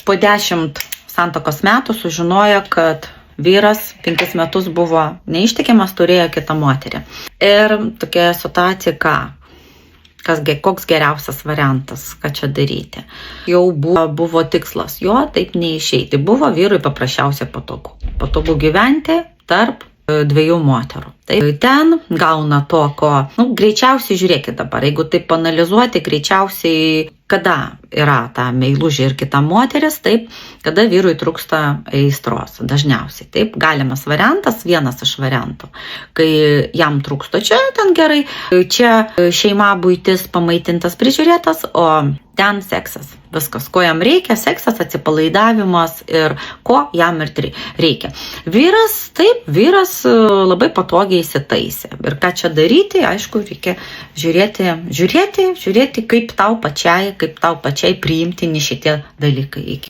po 10 santuokos metų sužinojo, kad vyras 5 metus buvo neištikimas, turėjo kitą moterį. Ir tokia situacija, koks geriausias variantas, ką čia daryti. Jau buvo tikslas, jo taip neišeiti. Buvo vyrui paprasčiausiai patogu. Patogu gyventi tarp 2 moterų. Tai ten gauna to, ko, greičiausiai žiūrėkit dabar, jeigu taip analizuoti, greičiausiai kada yra ta meilužė ir kita moteris, taip, kada vyrui trūksta aistros, dažniausiai, taip, galimas variantas, vienas iš variantų, kai jam trūksta čia, ten gerai, čia šeima, buitis, pamaitintas, prižiūrėtas, o ten seksas, viskas, ko jam reikia, seksas, atsipalaidavimas ir ko jam ir reikia. Vyras labai patogiai įsitaisė. Ir ką čia daryti, aišku, reikia žiūrėti, kaip tau pačiai priimtini šitie dalykai.